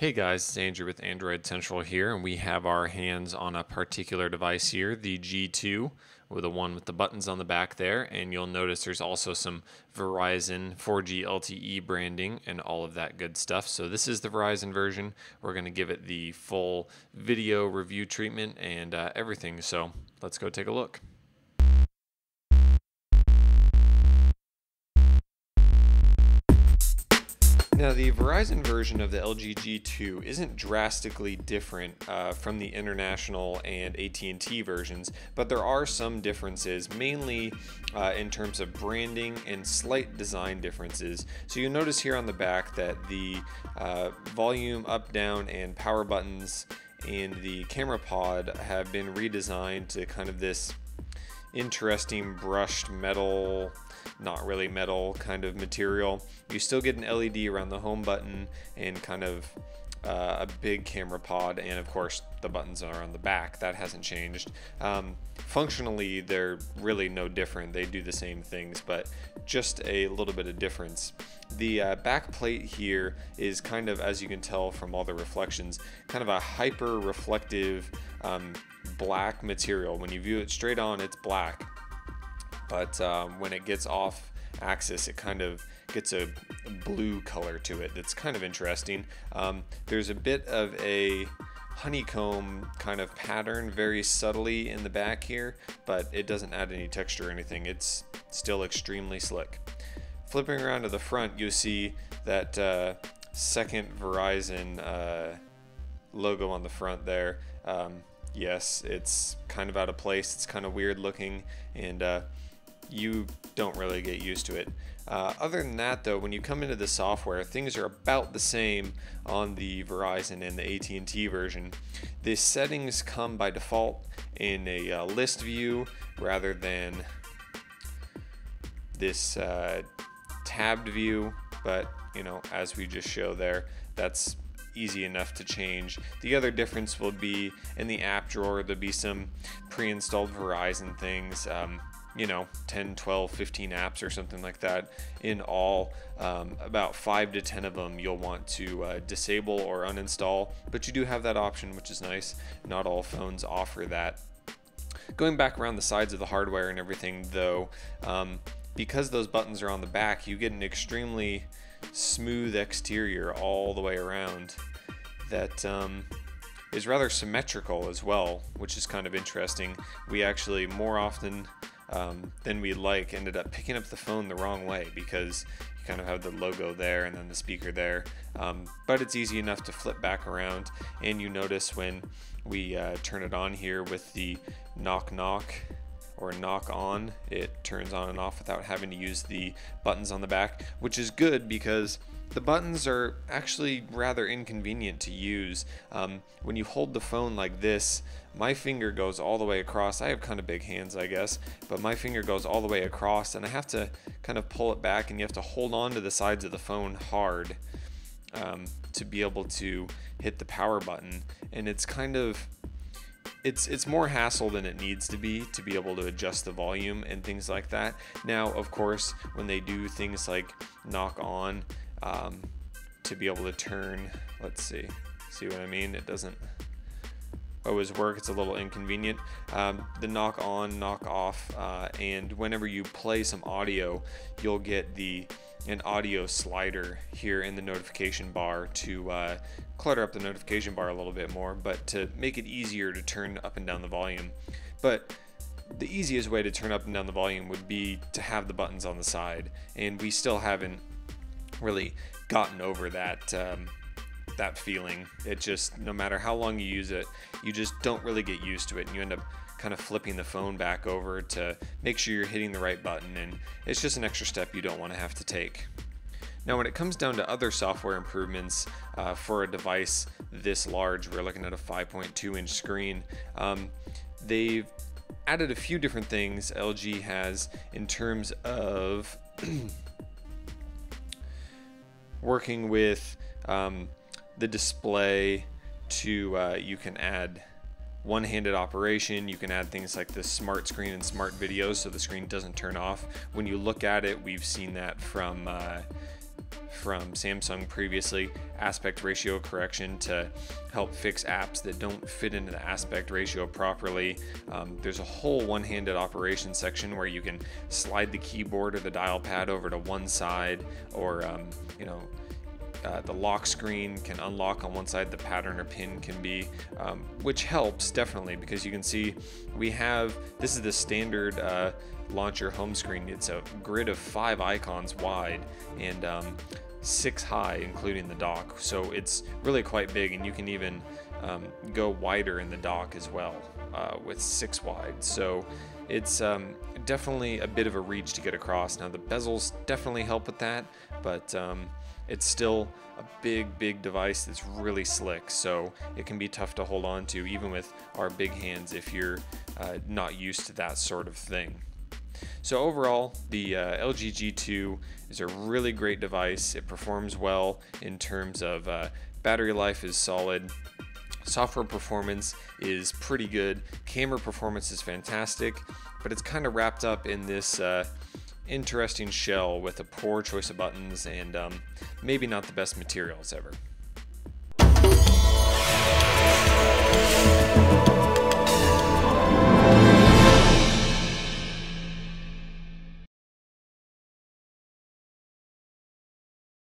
Hey guys, it's Andrew with Android Central here, and we have our hands on a particular device here, the G2, with the one with the buttons on the back there, and you'll notice there's also some Verizon 4G LTE branding and all of that good stuff. So this is the Verizon version. We're going to give it the full video review treatment and everything, so let's go take a look. Now, the Verizon version of the LG G2 isn't drastically different from the international and AT&T versions, but there are some differences, mainly in terms of branding and slight design differences. So you'll notice here on the back that the volume up, down, and power buttons and the camera pod have been redesigned to kind of this interesting brushed metal, not really metal kind of material. You still get an LED around the home button and kind of a big camera pod, and of course the buttons are on the back. That hasn't changed. Functionally, they're really no different. They do the same things, but just a little bit of difference. The back plate here is kind of, as you can tell from all the reflections, kind of a hyper reflective black material. When you view it straight on, it's black, but when it gets off axis, it kind of gets a blue color to it that's kind of interesting. There's a bit of a honeycomb kind of pattern very subtly in the back here, but it doesn't add any texture or anything. It's still extremely slick. Flipping around to the front, you see that second Verizon logo on the front there. Yes, it's kind of out of place. It's kind of weird looking, and you don't really get used to it. Other than that, though, when you come into the software, things are about the same on the Verizon and the AT&T version. The settings come by default in a list view rather than this tabbed view, but you know, as we just show there, that's easy enough to change. The other difference will be in the app drawer. There'll be some pre-installed Verizon things, you know, 10, 12, 15 apps or something like that in all. About 5 to 10 of them you'll want to disable or uninstall, but you do have that option, which is nice. Not all phones offer that. Going back around the sides of the hardware and everything, though, because those buttons are on the back, you get an extremely smooth exterior all the way around that is rather symmetrical as well, which is kind of interesting. We actually, more often than we'd like, ended up picking up the phone the wrong way because you kind of have the logo there and then the speaker there, but it's easy enough to flip back around. And you notice when we turn it on here with the knock knock or knock on, it turns on and off without having to use the buttons on the back, which is good because the buttons are actually rather inconvenient to use. When you hold the phone like this, my finger goes all the way across. I have kind of big hands, I guess, but my finger goes all the way across and I have to kind of pull it back, and you have to hold on to the sides of the phone hard to be able to hit the power button. And it's kind of, it's more hassle than it needs to be able to adjust the volume and things like that. Now, of course, when they do things like knock on, to be able to turn, let's see what I mean? It doesn't always work. It's a little inconvenient. The knock on, knock off, and whenever you play some audio, you'll get an audio slider here in the notification bar to clutter up the notification bar a little bit more, but to make it easier to turn up and down the volume. But the easiest way to turn up and down the volume would be to have the buttons on the side, and we still haven't really gotten over that that feeling. It just, no matter how long you use it, you just don't really get used to it, and you end up kind of flipping the phone back over to make sure you're hitting the right button, and it's just an extra step you don't want to have to take. Now, when it comes down to other software improvements for a device this large, we're looking at a 5.2-inch screen. They've added a few different things, LG has, in terms of working with the display to, you can add one-handed operation. You can add things like the smart screen and smart videos so the screen doesn't turn off when you look at it. We've seen that from from Samsung previously, aspect ratio correction to help fix apps that don't fit into the aspect ratio properly. There's a whole one-handed operation section where you can slide the keyboard or the dial pad over to one side, or the lock screen can unlock on one side, the pattern or pin can be, which helps definitely, because you can see this is the standard launcher home screen. It's a grid of 5 icons wide and 6 high, including the dock, so it's really quite big, and you can even go wider in the dock as well, with 6 wide. So it's definitely a bit of a reach to get across. Now the bezels definitely help with that, but it's still a big device that's really slick, so it can be tough to hold on to even with our big hands if you're not used to that sort of thing. So overall, the LG G2 is a really great device. It performs well in terms of battery life is solid, software performance is pretty good, camera performance is fantastic, but it's kind of wrapped up in this interesting shell with a poor choice of buttons and maybe not the best materials ever.